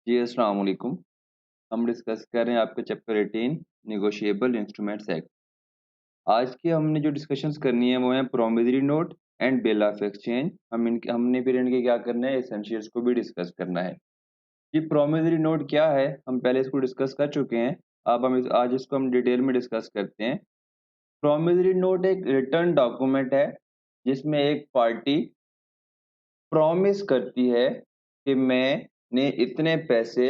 जी, अस्सलाम वालेकुम। हम डिस्कस कर रहे हैं आपके चैप्टर 18 नेगोशिएबल इंस्ट्रूमेंट्स एक्ट। आज की हमने जो डिस्कशंस करनी है वो है promissory note and bill of exchange. हमने फिर इनके क्या करना है, एसेंशियल्स को भी डिस्कस करना है। ये प्रॉमिसरी नोट क्या है, हम पहले इसको डिस्कस कर चुके हैं। अब आज इसको हम डिटेल में डिस्कस करते हैं। प्रॉमिसरी नोट एक रिटर्न डॉक्यूमेंट है जिसमें एक पार्टी प्रॉमिस करती है कि मैंने इतने पैसे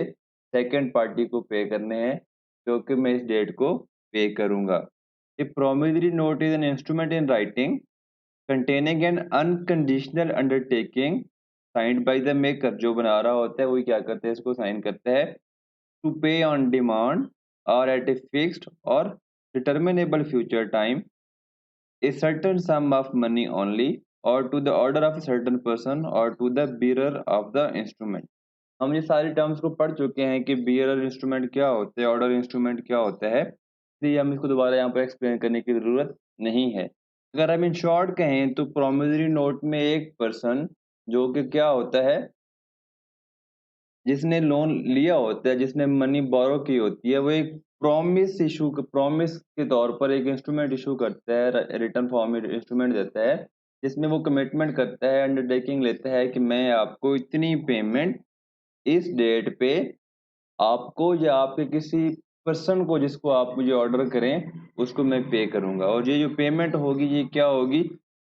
सेकंड पार्टी को पे करने हैं, जो कि मैं इस डेट को पे करूंगा। A promissory note is an instrument in writing containing an unconditional undertaking signed by the maker. जो बना रहा होता है वही क्या करता है, इसको साइन करता है टू पे ऑन डिमांड और एट ए फिक्स्ड और determinable future time a certain sum of money only or to the order of a certain person or to the bearer of the instrument। हम ये सारी terms को पढ़ चुके हैं कि बियरर इंस्ट्रूमेंट क्या होते हैं, ऑर्डर इंस्ट्रूमेंट क्या होता है, इसलिए हम इसको दोबारा यहाँ पर एक्सप्लेन करने की ज़रूरत नहीं है। अगर हम इन शॉर्ट कहें तो प्रोमिसरी नोट में एक पर्सन जो कि क्या होता है, जिसने लोन लिया होता है, जिसने मनी बोरो की होती है, वो एक प्रॉमिस के तौर पर एक इंस्ट्रूमेंट इशू करता है, रिटर्न फॉर्म में इंस्ट्रूमेंट देता है, जिसमें वो कमिटमेंट करता है, अंडरटेकिंग लेता है कि मैं आपको इतनी पेमेंट इस डेट पे आपको या आपके किसी पर्सन को जिसको आप मुझे ऑर्डर करें उसको मैं पे करूंगा। और ये जो पेमेंट होगी ये क्या होगी,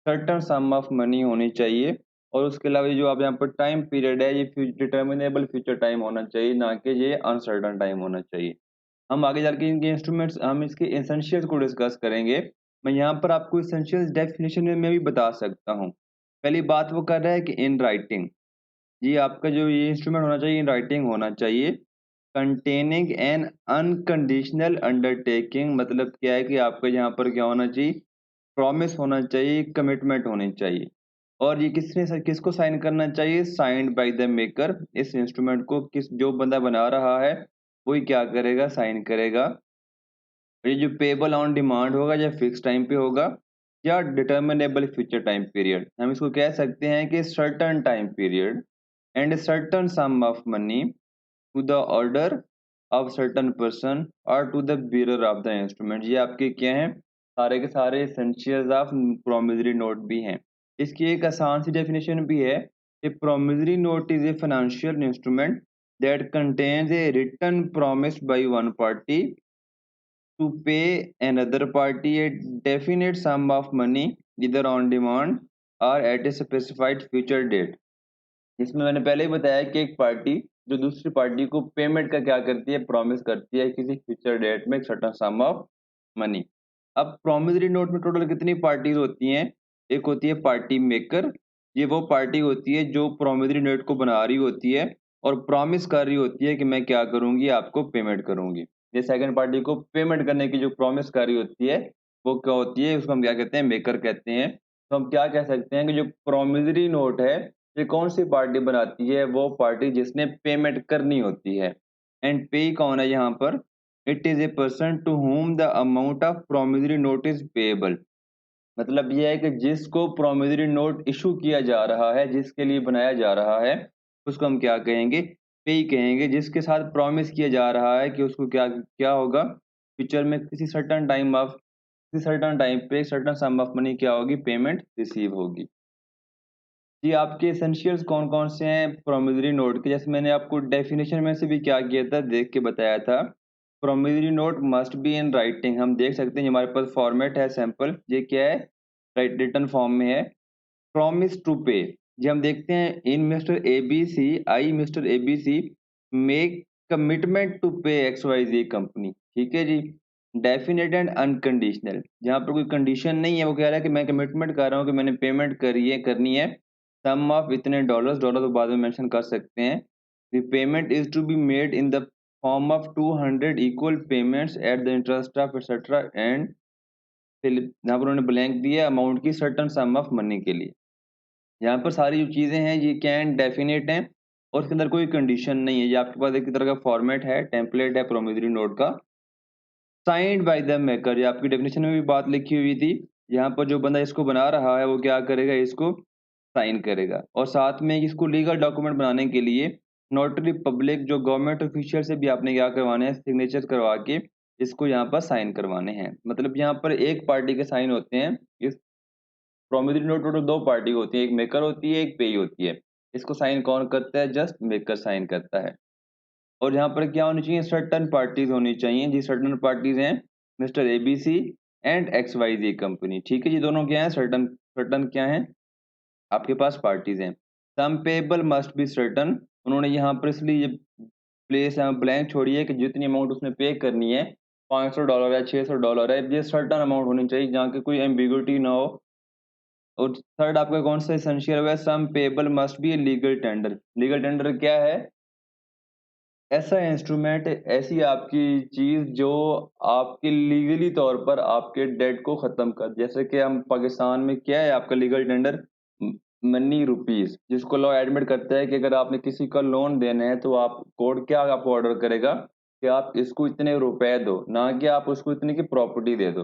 सर्टन सम ऑफ मनी होनी चाहिए। और उसके अलावा ये जो आप यहाँ पर टाइम पीरियड है ये डिटर्मिनेबल फ्यूचर टाइम होना चाहिए, ना कि ये अनसर्टन टाइम होना चाहिए। हम आगे जाके इनके इंस्ट्रूमेंट्स, हम इसके एसेंशियल्स को डिस्कस करेंगे। मैं यहाँ पर आपको एसेंशियल्स डेफिनेशन में भी बता सकता हूँ। पहली बात वो कर रहा है कि इन राइटिंग, जी आपका जो ये इंस्ट्रूमेंट होना चाहिए इन राइटिंग होना चाहिए, कंटेनिंग एन अनकंडीशनल अंडरटेकिंग। मतलब क्या है कि आपका यहाँ पर क्या होना चाहिए, प्रॉमिस होना चाहिए, कमिटमेंट होनी चाहिए। और ये किसको साइन करना चाहिए, साइंड बाय द मेकर। इस इंस्ट्रूमेंट को जो बंदा बना रहा है वही क्या करेगा, साइन करेगा। ये जो पेबल ऑन डिमांड होगा या फिक्स टाइम पे होगा या डिटर्मिनेबल फ्यूचर टाइम पीरियड, हम इसको कह सकते हैं कि certain time period and certain sum of money to the order of certain person और to the bearer of the instrument. ये आपके क्या हैं, सारे के सारे एसेंशियल्स ऑफ प्रोमिसरी नोट भी हैं। इसकी एक आसान सी डेफिनेशन भी है, a promissory note is a financial instrument that contains a written promise by one party to pay another party a definite sum of money either on demand or at a specified future date। इसमें मैंने पहले ही बताया कि एक party जो दूसरी party को payment का क्या करती है, प्रॉमिस करती है किसी फ्यूचर डेट में एक सर्टेन सम ऑफ मनी। अब प्रॉमिसरी नोट में टोटल कितनी पार्टीज होती हैं, एक होती है पार्टी मेकर। ये वो पार्टी होती है जो प्रॉमिसरी नोट को बना रही होती है और प्रॉमिस कर रही होती है कि मैं क्या करूंगी, आपको पेमेंट करूंगी। ये सेकंड पार्टी को पेमेंट करने की जो प्रॉमिस कर रही होती है वो क्या होती है, उसको हम क्या कहते हैं, मेकर कहते हैं। तो हम क्या कह सकते हैं कि जो प्रॉमिसरी नोट है ये कौन सी पार्टी बनाती है, वो पार्टी जिसने पेमेंट करनी होती है। एंड पे कौन है यहाँ पर, it is a person to whom the amount of promissory note is payable। मतलब यह है कि जिसको promissory note इशू किया जा रहा है, जिसके लिए बनाया जा रहा है, उसको हम क्या कहेंगे, पे कहेंगे। जिसके साथ प्रॉमिस किया जा रहा है कि उसको क्या क्या होगा, फ्यूचर में किसी सर्टन टाइम पे सर्टन सम ऑफ मनी क्या होगी, पेमेंट रिसीव होगी। जी, आपके एसेंशियल्स कौन-कौन से हैं प्रॉमिसरी नोट के? जैसे मैंने आपको डेफिनेशन में से भी क्या किया था, देख के बताया था। Promissory note must be in writing. हम देख सकते हैं हमारे पास फॉर्मेट है सैंपल, ये क्या है, राइट रिटन फॉर्म में है। प्रॉमिस टू पे, जी हम देखते हैं in Mr ABC, I Mr ABC make commitment to pay X Y Z company. ठीक है जी। डेफिनेट एंड अनकंडीशनल, जहाँ पर कोई कंडीशन नहीं है, वो कह रहा है कि मैं कमिटमेंट कर रहा हूँ कि मैंने पेमेंट करनी है, सम ऑफ इतने डॉलर्स, डॉलर तो बाद में मेंशन कर सकते हैं। The payment is to be made in the form of 200 equal payments at the interest of etcetera and यहाँ पर उन्होंने ब्लैंक दिया अमाउंट की सर्टन सम ऑफ मनी के लिए। यहाँ पर सारी जो चीज़ें हैं ये कैन डेफिनेट हैं और इसके अंदर कोई कंडीशन नहीं है। ये आपके पास एक तरह का फॉर्मेट है, टेम्पलेट है प्रोमिसरी नोट का, साइंड बाय द मेकर। ये आपकी डेफिनेशन में भी बात लिखी हुई थी। यहाँ पर जो बंदा इसको बना रहा है वो क्या करेगा, इसको साइन करेगा। और साथ में इसको लीगल डॉक्यूमेंट बनाने के लिए नोटरी पब्लिक जो गवर्नमेंट ऑफिशियल से भी आपने क्या करवाने हैं, सिग्नेचर करवा के इसको यहाँ पर साइन करवाने हैं। मतलब यहाँ पर एक पार्टी के साइन होते हैं। इस प्रोमिसरी नोट टोटल 2 पार्टी होती है, एक मेकर होती है, एक पेयी होती है। इसको साइन कौन करता है? जस्ट मेकर साइन करता है। और यहाँ पर क्या होनी चाहिए? सर्टेन पार्टीज होनी चाहिए। जी सर्टेन पार्टीज हैं mister ABC and XYZ company. ठीक है जी, दोनों क्या है? सर्टेन सर्टेन क्या है आपके पास पार्टीज हैं। सम पेएबल मस्ट बी सर्टेन। उन्होंने यहाँ पर इसलिए ये प्लेस ब्लैंक छोड़ी है कि जितनी अमाउंट उसने पे करनी है, $500 है, $600 है, ये सर्टेन अमाउंट होनी चाहिए जहाँ की कोई एम्बिग्युइटी ना हो। और थर्ड आपका कौन सा एसेंशियल है? Sum payable must be legal tender. Legal tender क्या है? ऐसा इंस्ट्रूमेंट, ऐसी आपकी चीज़ जो आपके लीगली तौर पर आपके डेट को ख़त्म कर, जैसे कि हम पाकिस्तान में क्या है आपका लीगल टेंडर? मनी रुपीज़, जिसको लॉ एडमिट करता है कि अगर आपने किसी का लोन देना है तो आप कोर्ट क्या आपको ऑर्डर करेगा कि आप इसको इतने रुपए दो, ना कि आप उसको इतने की प्रॉपर्टी दे दो।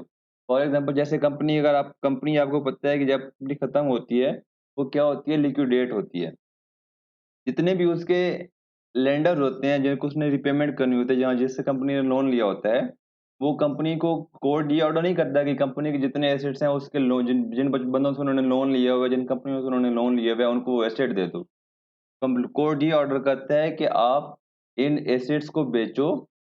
फॉर एग्ज़ाम्पल जैसे कंपनी, अगर आप कंपनी आपको पता है कि जब कंपनी ख़त्म होती है, वो क्या होती है? लिक्विडेट होती है। जितने भी उसके लेंडर होते हैं जिनको उसने रिपेमेंट करनी होती है, जहाँ जिससे कंपनी ने लोन लिया होता है, वो कंपनी को कोर्ट ये ऑर्डर नहीं करता कि कंपनी के जितने एसेट्स हैं उसके लोन, जिन जिन बंदों से उन्होंने लोन लिया हुआ है, जिन कंपनियों से उन्होंने लोन लिया हुआ है, उनको वो एसेट दे दो। कोर्ट ये ऑर्डर करता है कि आप इन एसेट्स को बेचो,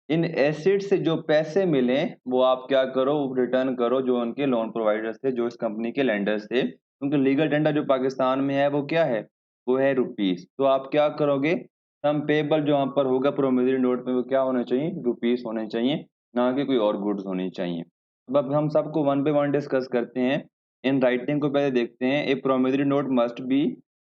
इन एसेट से जो पैसे मिले वो आप क्या करो? रिटर्न करो जो उनके लोन प्रोवाइडर्स थे, जो इस कंपनी के लेंडर्स थे। क्योंकि लीगल टेंडर जो पाकिस्तान में है वो क्या है? वो है रुपीस। तो आप क्या करोगे? सम पेएबल जो वहाँ पर होगा प्रोमिसरी नोट में, वो क्या होना चाहिए? रुपीस होने चाहिए, ना कि कोई और गुड्स होनी चाहिए। अब हम सबको वन बाय वन डिस्कस करते हैं। इन राइटिंग को पहले देखते हैं। A promissory note must be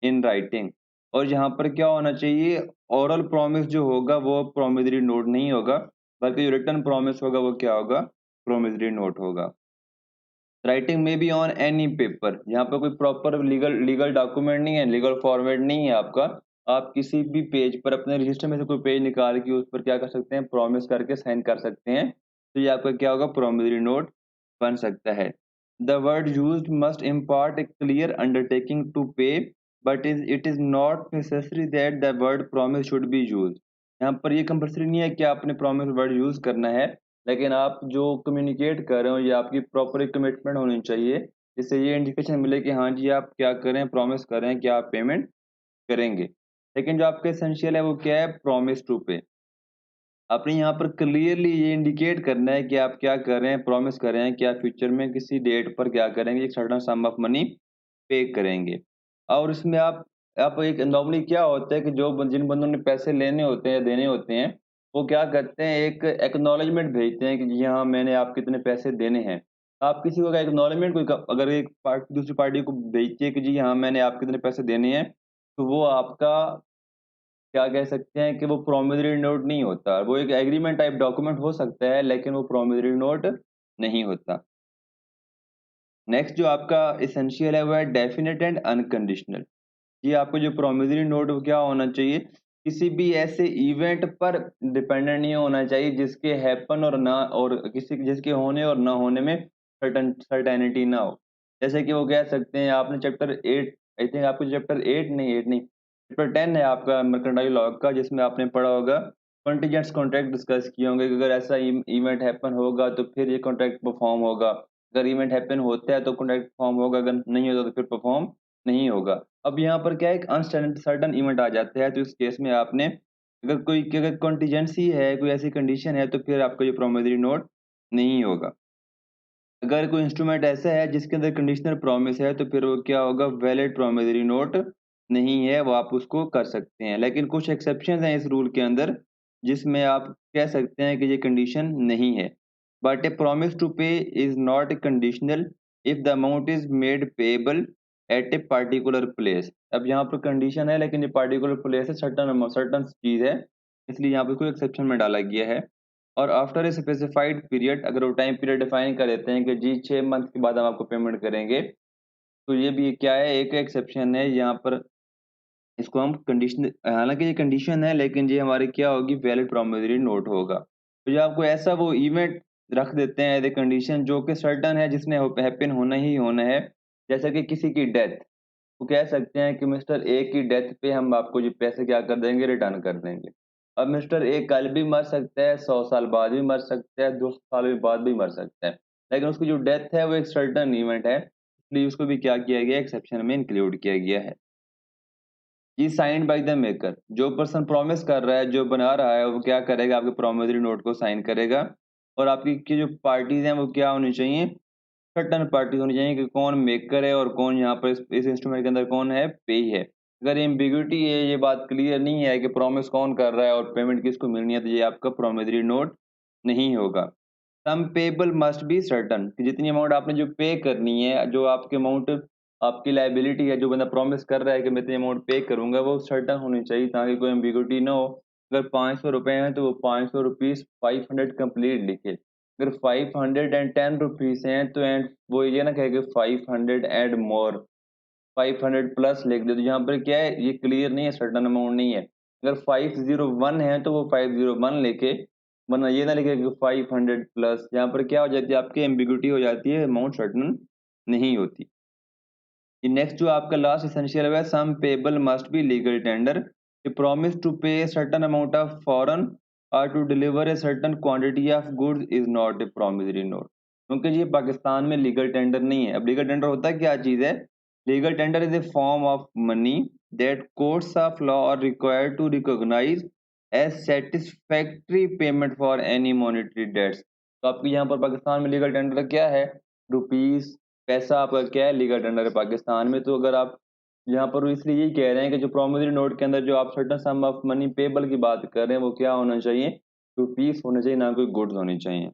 in writing. और यहाँ पर क्या होना चाहिए? ओरल प्रॉमिस जो होगा वो प्रोमिसरी नोट नहीं होगा, बल्कि जो रिटन प्रॉमिस होगा वो क्या होगा? प्रोमिसरी नोट होगा। राइटिंग में बी ऑन एनी पेपर। यहाँ पे कोई प्रॉपर लीगल लीगल डॉक्यूमेंट नहीं है, लीगल फॉर्मेट नहीं है आपका। आप किसी भी पेज पर अपने रजिस्टर में से कोई पेज निकाल के उस पर क्या कर सकते हैं? प्रॉमिस करके साइन कर सकते हैं। तो ये आपका क्या होगा? प्रोमिसरी नोट बन सकता है। The word used must impart a clear undertaking to pay, but it is not necessary that the word promise should be used. यहाँ पर ये कंपल्सरी नहीं है कि आपने प्रॉमिस वर्ड यूज करना है, लेकिन आप जो कम्युनिकेट कर रहे हो ये आपकी प्रॉपर एक कमिटमेंट होनी चाहिए, जिससे ये इंडिकेशन मिले कि हाँ जी आप क्या कर रहे हैं, प्रॉमिस कर रहे हैं कि आप पेमेंट करेंगे। लेकिन जो आपका एसेंशियल है वो क्या है? प्रॉमिस टू पे। आपने यहाँ पर क्लियरली ये इंडिकेट करना है कि आप क्या कर रहे हैं, प्रॉमिस कर रहे हैं कि आप फ्यूचर में किसी डेट पर क्या करेंगे? एक सर्टेन सम ऑफ मनी पे करेंगे। और इसमें आप एक नॉर्मली क्या होता है कि जिन बंदों ने पैसे लेने होते हैं या देने होते हैं, वो क्या करते हैं? एक एक्नॉलेजमेंट भेजते हैं कि जी हाँ, मैंने आपको इतने पैसे देने हैं। आप किसी को एक्नॉलेजमेंट कोई अगर एक पार्टी दूसरी पार्टी को भेजती है कि जी हाँ, मैंने आपको इतने पैसे देने हैं, तो वो आपका क्या कह सकते हैं कि वो प्रॉमिसरी नोट नहीं होता। वो एक एग्रीमेंट टाइप डॉक्यूमेंट हो सकता है, लेकिन वो प्रॉमिसरी नोट नहीं होता। नेक्स्ट जो आपका एसेंशियल है वो है डेफिनिट एंड अनकंडीशनल। ये आपको जो प्रॉमिसरी नोट वो क्या होना चाहिए? किसी भी ऐसे इवेंट पर डिपेंडेंट नहीं होना चाहिए जिसके हैपन और ना, और किसी जिसके होने और ना होने में सर्टेनिटी ना हो। जैसे कि वो कह सकते हैं, आपने चैप्टर 8, आई थिंक आपको चैप्टर 8 नहीं, चैप्टर 10 है आपका मर्केंटाइल लॉ का, जिसमें आपने पढ़ा होगा कंटीजेंट्स कॉन्ट्रैक्ट डिस्कस किए होंगे कि अगर ऐसा इवेंट हैपन होगा तो फिर ये कॉन्ट्रैक्ट परफॉर्म होगा। अगर इवेंट हैपन होता है तो कॉन्ट्रैक्ट परफॉर्म होगा, अगर नहीं होता तो फिर परफॉर्म नहीं होगा। अब यहाँ पर क्या है? एक अनसर्टेन इवेंट आ जाता है, तो इस केस में आपने अगर कंटीजेंसी है, कोई ऐसी कंडीशन है, तो फिर आपका जो प्रॉमिसरी नोट नहीं होगा। अगर कोई इंस्ट्रूमेंट ऐसा है जिसके अंदर कंडीशनल प्रॉमिस है, तो फिर वो क्या होगा? वैलिड प्रॉमिसरी नोट नहीं है, वो आप उसको कर सकते हैं। लेकिन कुछ एक्सेप्शंस हैं इस रूल के अंदर, जिसमें आप कह सकते हैं कि ये कंडीशन नहीं है। बट ए प्रॉमिस टू पे is not conditional if the amount is made payable eight a particular place. अब यहाँ पर कंडीशन है, लेकिन ये पार्टिकुलर प्लेस है, सर्टन चीज है, इसलिए यहाँ पर कोई एक्सेप्शन में डाला गया है। और आफ्टर ए स्पेसिफाइड पीरियड, अगर वो टाइम पीरियड डिफाइन कर देते हैं कि जी 6 मंथ के बाद हम आपको पेमेंट करेंगे, तो ये भी क्या है? एक एक्सेप्शन है यहाँ पर। इसको हम कंडीशन, हालांकि ये कंडीशन है, लेकिन ये हमारी क्या होगी? वैलिड प्रॉमिसरी नोट होगा। तो जो आपको ऐसा वो इवेंट रख देते हैं एज ए कंडीशन जो कि सर्टन है, जिसने हैपन होना ही होना है, जैसा कि किसी की डेथ। वो कह सकते हैं कि मिस्टर ए की डेथ पे हम आपको ये पैसे क्या कर देंगे, रिटर्न कर देंगे। अब मिस्टर ए कल भी मर सकता है, 100 साल बाद भी मर सकता है, 200 साल भी बाद भी मर सकता है। लेकिन उसकी जो डेथ है वो एक सर्टेन इवेंट है, इसलिए उसको भी क्या किया गया है, एक्सेप्शन में इंक्लूड किया गया है। ये साइन्ड बाय द मेकर, जो पर्सन प्रॉमिस कर रहा है, जो बना रहा है, वो क्या करेगा, आपके प्रॉमिसरी नोट को साइन करेगा। और आपकी की जो पार्टीज़ हैं वो क्या होनी चाहिए, सर्टेन पार्टीज़ होनी चाहिए कि कौन मेकर है और कौन यहाँ पर इस इंस्ट्रूमेंट के अंदर कौन है, पेयी है। अगर एम्बिग्यूटी है, ये बात क्लियर नहीं है कि प्रॉमिस कौन कर रहा है और पेमेंट किसको मिलनी है, तो ये आपका प्रॉमिसरी नोट नहीं होगा। सम पेएबल मस्ट बी सर्टेन, कि जितनी अमाउंट आपने जो पे करनी है, जो आपकी अमाउंट आपकी लायबिलिटी है, जो बंदा प्रॉमिस कर रहा है कि मैं इतनी अमाउंट पे करूँगा, वो सर्टेन होनी चाहिए ताकि कोई एम्बिग्यूटी ना हो। अगर ₹500 हैं तो वो 500 रुपीज़ 500 कंप्लीट लिखे। अगर 510 हैं तो एंड वो ये ना कहे कि 500 एंड मोर, 500 प्लस लिख दे, तो यहाँ पर क्या है, ये क्लियर नहीं है, सर्टेन अमाउंट नहीं है। अगर 501 है तो वो 501 लिखे, वरना ये ना लिखे कि 500 प्लस, यहाँ पर क्या हो जाती है, आपकी एम्बिग्यूटी हो जाती है, अमाउंट सर्टेन नहीं होती। ये नेक्स्ट जो आपका लास्ट एसेंशियल है, sum payable must be legal tender, a promise to pay a certain amount of foreign और to deliver a certain quantity of goods is not a promissory note. क्योंकि ये पाकिस्तान में लीगल टेंडर नहीं है। अब legal tender होता क्या चीज़ है? Legal tender is a form of money that courts of law are required to recognise as satisfactory payment for any monetary debts. तो आपके यहाँ पर पाकिस्तान में लीगल टेंडर क्या है? रुपीस, पैसा आपका क्या है, लीगल टेंडर है पाकिस्तान में। तो अगर आप यहाँ पर इसलिए यही कह रहे हैं कि जो प्रॉमिसरी नोट के अंदर जो आप certain some of money payable की बात कर रहे हैं, वो क्या होना चाहिए, रुपीस होना चाहिए, ना कोई गुड्स होनी चाहिए।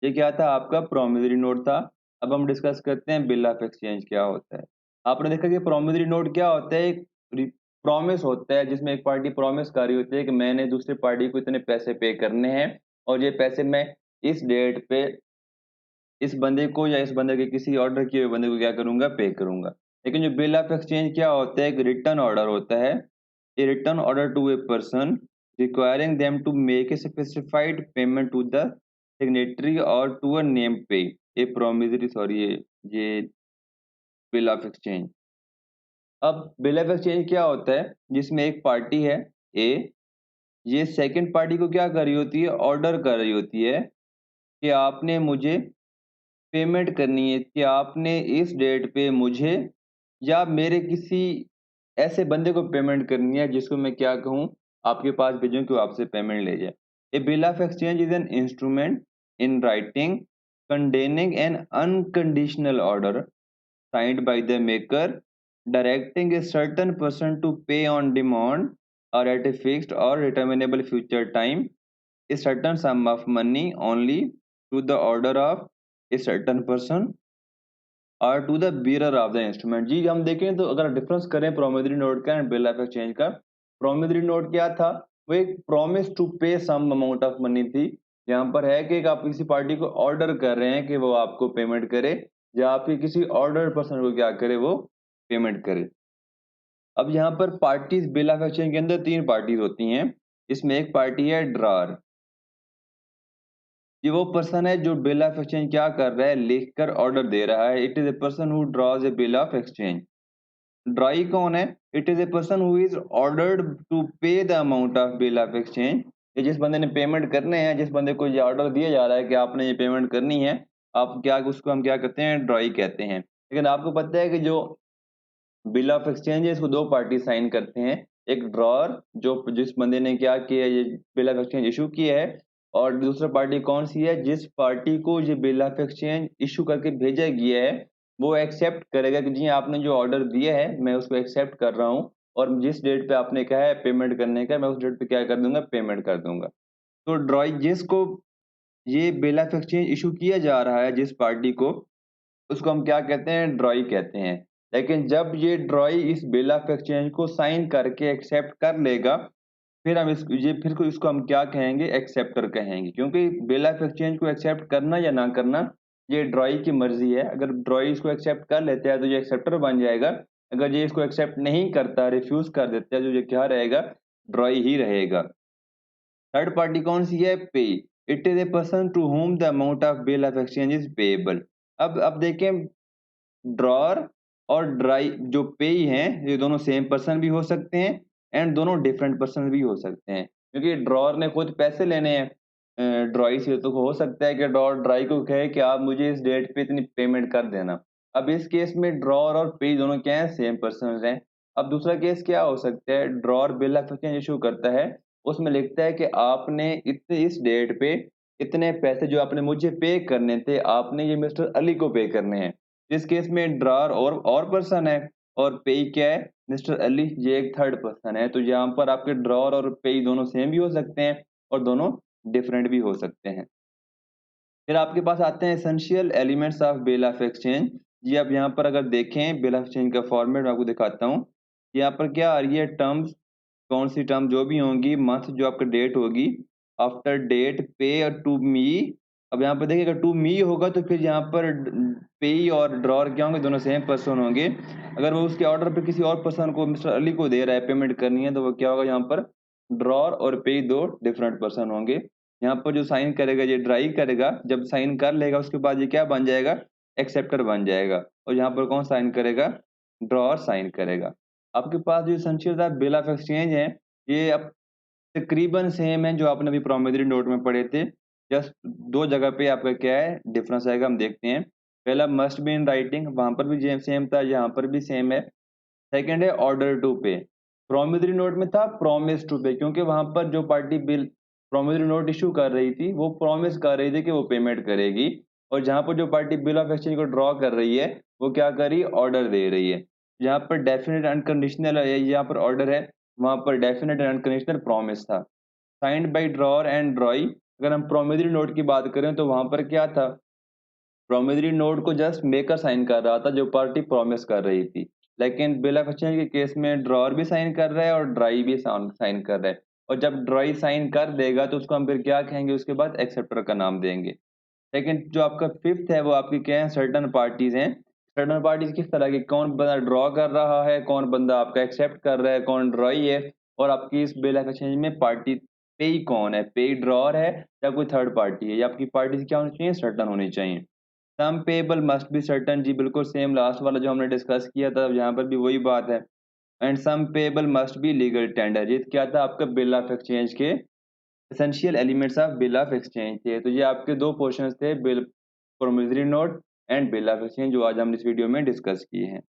ये क्या था, आपका प्रॉमिसरी नोट था। अब हम डिस्कस करते हैं बिल ऑफ एक्सचेंज क्या होता है। आपने देखा कि प्रॉमिसरी नोट क्या होता है, एक प्रॉमिस होता है जिसमें एक पार्टी प्रॉमिस कर रही होती है कि मैंने दूसरी पार्टी को इतने पैसे पे करने हैं और ये पैसे मैं इस डेट पे इस बंदे को या इस बंदे के किसी ऑर्डर किए हुए बंदे को क्या करूँगा, पे करूँगा। लेकिन जो बिल ऑफ एक्सचेंज क्या होता है, एक रिटर्न ऑर्डर होता है। A return order to a person requiring them to make a specified payment to the signatory और to a name pay a promissory sorry ये बिल ऑफ एक्सचेंज। अब bill of exchange क्या होता है, जिसमें एक पार्टी है ए, ये सेकंड पार्टी को क्या कर रही होती है, ऑर्डर कर रही होती है कि आपने मुझे पेमेंट करनी है, कि आपने इस डेट पे मुझे या मेरे किसी ऐसे बंदे को पेमेंट करनी है जिसको मैं क्या कहूँ, आपके पास भेजूँ कि वो आपसे पेमेंट ले जाए। A bill of exchange is an instrument in writing containing an unconditional order signed by the maker directing a certain person to pay on demand or at a fixed or determinable future time a certain sum of money only to the order of a certain person और to the bearer of the instrument. जी हम देखें तो अगर difference करें promissory note का and bill of exchange का, promissory note क्या था, वो एक प्रॉमिस टू पे सम अमाउंट ऑफ मनी थी। यहाँ पर है कि आप किसी पार्टी को ऑर्डर कर रहे हैं कि वो आपको पेमेंट करे, या आपके किसी ऑर्डर पर्सन को क्या करे, वो पेमेंट करे। अब यहाँ पर पार्टीज बिल ऑफ एक्सचेंज के अंदर 3 पार्टीज होती हैं। इसमें एक पार्टी है ड्रॉर, ये वो पर्सन है जो बिल ऑफ एक्सचेंज क्या कर रहा है, लिखकर ऑर्डर दे रहा है। It is a person who draws a bill of exchange. Drawer कौन है? It is a person who is ordered to pay the amount of bill of exchange. ये जिस बंदे ने पेमेंट करने हैं, जिस बंदे को ये ऑर्डर दिया जा रहा है कि आपने ये पेमेंट करनी है, आप क्या उसको हम क्या कहते हैं, ड्राई कहते हैं। लेकिन आपको पता है कि जो बिल ऑफ एक्सचेंज है इसको 2 पार्टी साइन करते हैं। एक ड्रॉअर जो जिस बंदे ने क्या किया, ये बिल ऑफ एक्सचेंज इश्यू किया है, और दूसरा पार्टी कौन सी है, जिस पार्टी को ये बिल ऑफ एक्सचेंज इश्यू करके भेजा गया है, वो एक्सेप्ट करेगा कि जी आपने जो ऑर्डर दिया है मैं उसको एक्सेप्ट कर रहा हूँ, और जिस डेट पे आपने कहा है पेमेंट करने का, मैं उस डेट पे क्या कर दूंगा, पेमेंट कर दूंगा। तो ड्रॉई जिसको ये बिल ऑफ एक्सचेंज इश्यू किया जा रहा है, जिस पार्टी को, उसको हम क्या कहते हैं, ड्रॉई कहते हैं। लेकिन जब ये ड्रॉई इस बिल ऑफ एक्सचेंज को साइन करके एक्सेप्ट कर लेगा, फिर हम इसको हम क्या कहेंगे, एक्सेप्टर कहेंगे। क्योंकि बिल ऑफ एक्सचेंज को एक्सेप्ट करना या ना करना ये ड्रॉई की मर्जी है। अगर ड्रॉई इसको एक्सेप्ट कर लेता है तो ये एक्सेप्टर बन जाएगा। अगर ये इसको एक्सेप्ट नहीं करता, रिफ्यूज कर देता है, तो ये क्या रहेगा, ड्रॉई ही रहेगा। थर्ड पार्टी कौन सी है, payee. It is a person to whom the amount of bill of exchange is payable. अब देखें, ड्रॉअर और ड्राई जो पेई हैं, ये दोनों सेम पर्सन भी हो सकते हैं एंड दोनों डिफरेंट पर्सन भी हो सकते हैं। क्योंकि ड्रॉवर ने खुद पैसे लेने हैं ड्रॉई से, तो हो सकता है कि ड्रॉवर ड्राई को कहे कि आप मुझे इस डेट पे इतनी पेमेंट कर देना। अब इस केस में ड्रॉवर और पेई दोनों क्या हैं? सेम पर्सन्स हैं। अब दूसरा केस क्या हो सकता है? Drawer bill of exchange issue करता है, उसमें लिखता है कि आपने इस डेट पे इतने पैसे जो आपने मुझे पे करने थे, आपने ये मिस्टर अली को पे करने हैं। इस केस में ड्रॉवर और पर्सन है और पेई क्या है? मिस्टर अली, ये एक थर्ड पर्सन है। तो यहाँ पर आपके ड्रॉवर और पेई दोनों सेम भी हो सकते हैं और दोनों डिफरेंट भी हो सकते हैं। फिर आपके पास आते हैं essential elements of bill of exchange. जी, आप यहाँ पर अगर देखें बिल ऑफ एक्सचेंज का फॉर्मेट मैं आपको दिखाता हूँ। यहाँ पर क्या आ रही है टर्म्स, कौन सी टर्म जो भी होंगी, मंथ जो आपका डेट होगी, आफ्टर डेट पे और टू मी। अब यहाँ पर देखिए अगर टू मी होगा तो फिर यहाँ पर पेई और ड्रॉर क्या होंगे? दोनों सेम पर्सन होंगे। अगर वो उसके ऑर्डर पे किसी और पर्सन को, मिस्टर अली को दे रहा है, पेमेंट करनी है, तो वो क्या होगा? यहाँ पर ड्रॉर और पेई दो डिफरेंट पर्सन होंगे। यहाँ पर जो साइन करेगा ये ड्राई करेगा, जब साइन कर लेगा उसके बाद ये क्या बन जाएगा? एक्सेप्टर बन जाएगा। और यहाँ पर कौन साइन करेगा? ड्रॉअर साइन करेगा। आपके पास जो एसेंशियल था बिल ऑफ एक्सचेंज है, ये अब तकरीबन सेम है जो आपने अभी प्रॉमिसरी नोट में पढ़े थे। जस्ट 2 जगह पे आपका क्या है डिफरेंस आएगा, हम देखते हैं। पहला मस्ट बी इन राइटिंग, वहाँ पर भी जे सेम था, यहाँ पर भी सेम है। सेकंड है ऑर्डर टू पे। प्रॉमिसरी नोट में था प्रॉमिस टू पे, क्योंकि वहाँ पर जो party bill promissory note issue कर रही थी, वो प्रॉमिस कर रही थी कि वो पेमेंट करेगी। और जहाँ पर जो पार्टी बिल ऑफ एक्सचेंज को ड्रॉ कर रही है, वो क्या कर रही है? ऑर्डर दे रही है। जहाँ पर डेफिनिट अनकंडीशनल है, यहाँ पर ऑर्डर है, वहाँ पर डेफिनिट एंड अनकंडीशनल प्रॉमिस था। Signed by drawer and drawee. अगर हम प्रॉमिसरी नोट की बात करें तो वहाँ पर क्या था? प्रॉमिसरी नोट को जस्ट मेकर साइन कर रहा था जो पार्टी प्रॉमिस कर रही थी। लेकिन बिल ऑफ एक्सचेंज के केस में ड्रॉअर भी साइन कर रहा है और ड्राई भी साइन कर रहा है। और जब ड्राई साइन कर देगा तो उसको हम फिर क्या कहेंगे? उसके बाद एक्सेप्टर का नाम देंगे। लेकिन जो आपका फिफ्थ है वो आपकी क्या है? सर्टेन पार्टीज हैं। सर्टेन पार्टीज किस तरह की? कौन बंदा ड्रॉ कर रहा है, कौन बंदा आपका एक्सेप्ट कर रहा है, कौन ड्रॉई है, और आपकी इस बिल ऑफ एक्सचेंज में पार्टी पेई कौन है? पेई ड्रॉअर है या कोई थर्ड पार्टी है? या आपकी पार्टीज क्या होनी चाहिए? सर्टेन होनी चाहिए। सम पेएबल मस्ट बी सर्टेन, जी बिल्कुल सेम लास्ट वाला जो हमने डिस्कस किया था, यहाँ पर भी वही बात है। And sum payable must be legal tender, ये क्या था आपका बिल ऑफ एक्सचेंज के essential elements of bill of exchange थे। तो ये आपके 2 पोर्शंस थे, bill promissory note and bill of exchange, जो आज हमने इस वीडियो में डिस्कस किए हैं।